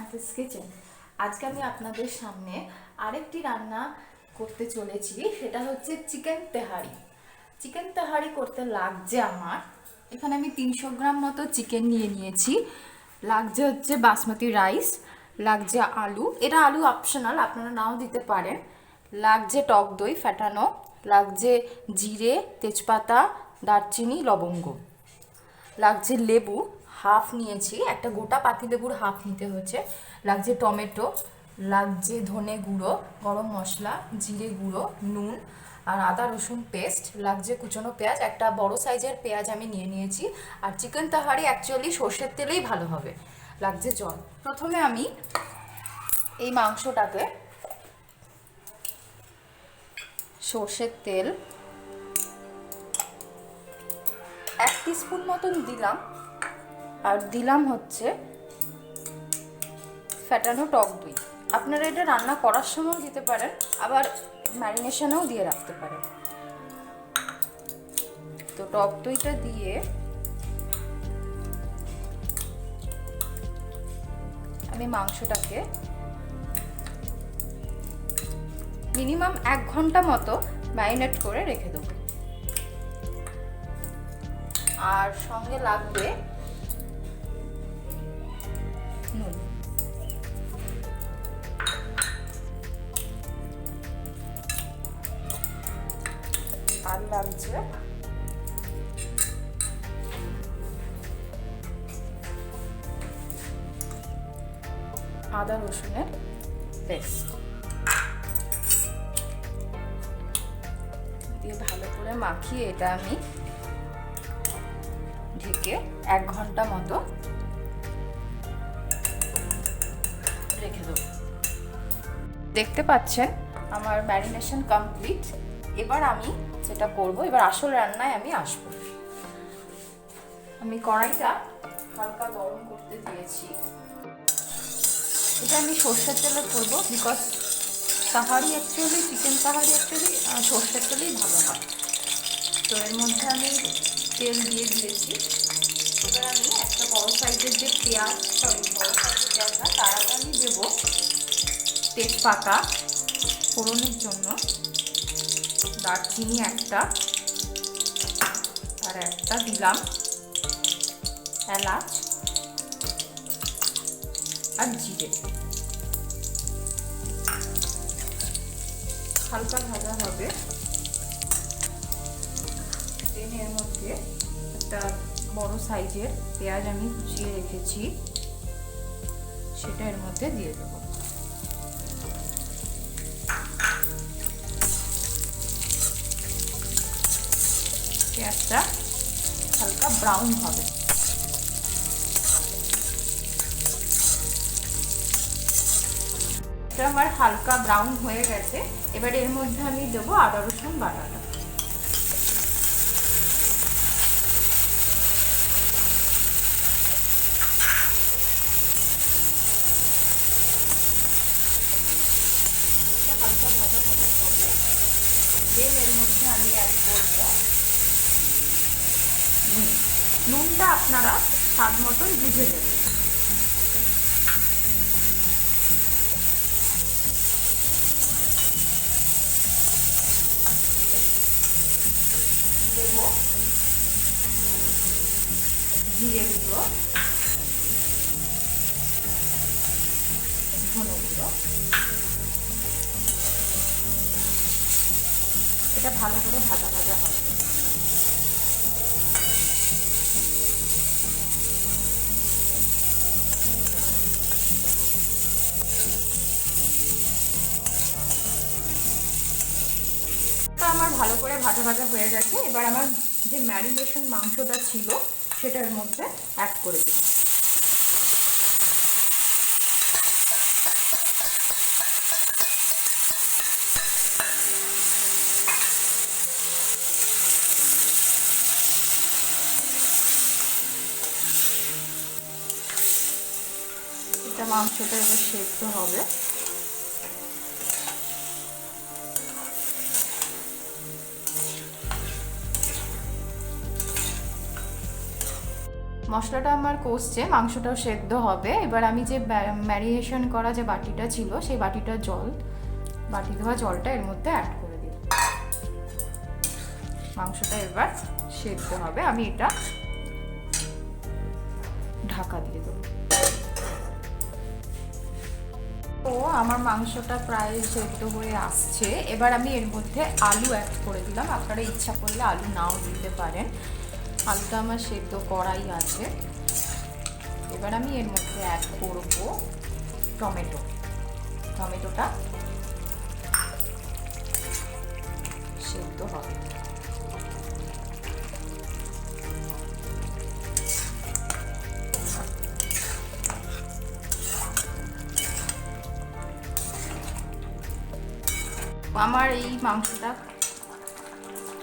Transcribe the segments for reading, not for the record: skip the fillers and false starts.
Scientist kitchen. আজকে আমি আপনাদের সামনে আরেকটি রান্না করতে চলেছি, সেটা হচ্ছে চিকেন তেহারি। চিকেন তেহারি করতে লাগছে আমার এখানে আমি 300 গ্রাম মতো চিকেন নিয়ে নিয়েছি, লাগছে হচ্ছে বাসমতি রাইস, লাগছে আলু, এটা আলু অপশনাল, আপনারা নাও দিতে পারেন, লাগছে টক দই ফেটানো, লাগছে জিরে, তেজপাতা, দারচিনি, লবঙ্গ, লাগছে লেবু হাফ নিয়েছি, একটা গোটা পাতিলেবুর হাফ নিতে হচ্ছে, লাগছে টমেটো, লাগছে ধনে গুঁড়ো, গরম মশলা, জিরে গুঁড়ো, নুন আর আদা রসুন পেস্ট, লাগছে কুচনো পেঁয়াজ, একটা বড় সাইজের পেঁয়াজ আমি নিয়ে নিয়েছি। আর চিকেন তাহারি অ্যাকচুয়ালি সর্ষের তেলেই ভালো হবে। লাগছে জল। প্রথমে আমি এই মাংসটাকে সর্ষের তেল 1 টিস্পুন মতন দিলাম, আর দিলাম হচ্ছে ফেটানো টক দই। আপনারা এটা রান্না করার সময়ও দিতে পারেন, আবার ম্যারিনেশনেও দিয়ে রাখতে পারেন। তো টক দইটা দিয়ে আমি মাংসটাকে মিনিমাম 1 ঘন্টা মতো ম্যারিনেট করে রেখে দেবো। আর সঙ্গে লাগবে নুন, আর লাগছে আদা রসুনের পেস্ট দিয়ে ভালো করে মাখিয়ে এটা আমি ঢেকে 1 ঘন্টা মতো রেখে দেবো। দেখতে পাচ্ছেন আমার ম্যারিনেশন কমপ্লিট। এবার আমি যেটা করব, এবার আসল রান্নায় আমি আসব। আমি কড়াইটা হালকা গরম করতে দিয়েছি। এটা আমি সর্ষের তেলে করবো, বিকজ তাহারি অ্যাকচুয়ালি চিকেন তাহারি অ্যাকচুয়ালি সর্ষের তেলেই ভালো হয়। তো এর মধ্যে আমি তেল দিয়ে দিয়েছি। এবার আমি একটা বড় সাইজের যে পেঁয়াজ, বড় সাইজের পেঁয়াজ না, তার আগে আমি দেবো তেজপাতা ফোড়নের জন্য, দারচিনি একটা, আর একটা দিলাম এলাচ আর জিরে। হালকা ভাজা হবে। দেন এর মধ্যে একটা বড় সাইজের পেঁয়াজ আমি কুচিয়ে রেখেছি, সেটা এর মধ্যে দিয়ে দেবো। পেঁয়াজটা হালকা ব্রাউন হবে। এটা আমার হালকা ব্রাউন হয়ে গেছে। এবার এর মধ্যে আমি দেবো আদা রসুন বাটাটা। হালকা ভাজা ভাজা হবে। দেন এর মধ্যে আমি অ্যাড করবো নুন। নুনটা আপনারা স্বাদ মতন বুঝে দেবেন। দেবো জিরে গুঁড়ো, ধনে গুঁড়ো। এটা ভালো করে ভাজা ভাজা হবে। আমার ভালো করে ভাজা ভাজা হয়ে গেছে। এবার আমার যে ম্যারিনেশন মাংসটা ছিল সেটার মধ্যে অ্যাড করে দেব। এটা মাংসটা এবার সেদ্ধ হবে। মশলাটা আমার কষছে, মাংসটাও সেদ্ধ হবে। এবার আমি যে ম্যারিনেশন করা যে বাটিটা ছিল সেই বাটি ধোয়া জলটা এর মধ্যে অ্যাড করে দিই। মাংসটা এবার সেদ্ধ হবে, আমি এটা ঢাকা দিয়ে দেবো। তো আমার মাংসটা প্রায় সেদ্ধ হয়ে আসছে। এবার আমি এর মধ্যে আলু অ্যাড করে দিলাম। আপনারা ইচ্ছা করলে আলু নাও দিতে পারেন। আলুটা আমার সেদ্ধ করাই আছে। এবার আমি এর মধ্যে অ্যাড করব টমেটোটা সেদ্ধ হবে। আমার এই মাংসটা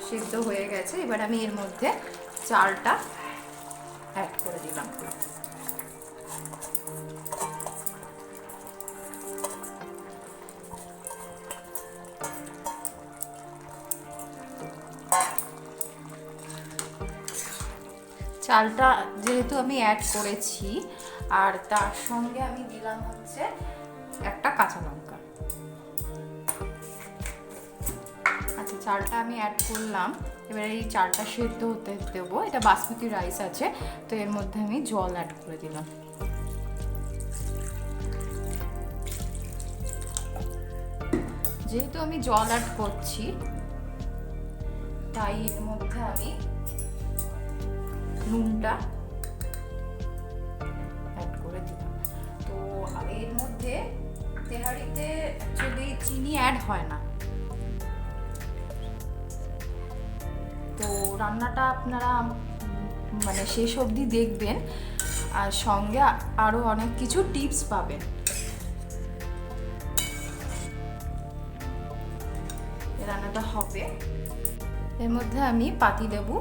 সেদ্ধ হয়ে গেছে। এবার আমি এর মধ্যে চালটা অ্যাড করে দিলাম। চালটা যেহেতু আমি অ্যাড করেছি, আর তার সঙ্গে আমি দিলাম হচ্ছে একটা কাঁচা লঙ্কা। আচ্ছা, চালটা আমি অ্যাড করলাম। এবার এই চালটা সেদ্ধ হতে দেবো। এটা বাসমতি রাইস আছে, তো এর মধ্যে আমি জল অ্যাড করে দিলাম। যেহেতু আমি জল অ্যাড করছি, তাই এর মধ্যে আমি নুনটা অ্যাড করে দিলাম। তো এর মধ্যে তেহারিতে অ্যাকচুয়ালি চিনি অ্যাড হয় না। তো রান্নাটা আপনারা মানে শেষ অবধি দেখবেন, আর সঙ্গে আরও অনেক কিছু টিপস পাবেন। রান্নাটা হবে। এর মধ্যে আমি পাতিলেবু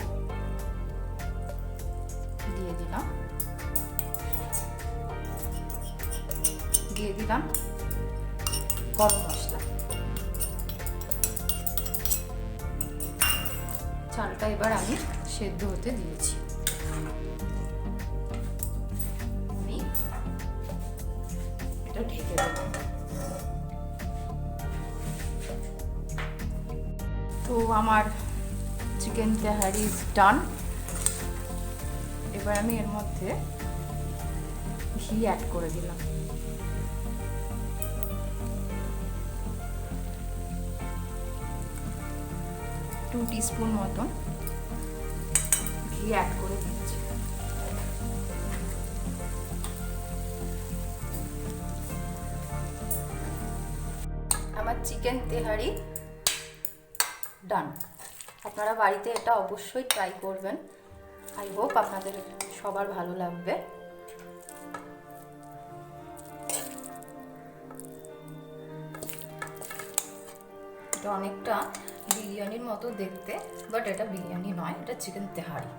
দিয়ে দিলাম, গরম মশলা। চালটা এবার আমি সেদ্ধ হতে দিয়েছি। আমি এটা ঢেকে দেব। তো আমার চিকেন তেহারি ইজ ডান। এবার আমি এর মধ্যে ঘি অ্যাড করে দিলাম। টু টিস্পুন মতন ঘি অ্যাড করে দিচ্ছি। আমার চিকেন তেহারি ডান। আপনারা বাড়িতে এটা অবশ্যই ট্রাই করবেন। আই হোপ আপনাদের সবার ভালো লাগবে। এটা অনেকটা বিরিয়ানির মতো দেখতে, বাট এটা বিরিয়ানি নয়, এটা চিকেন তেহারি।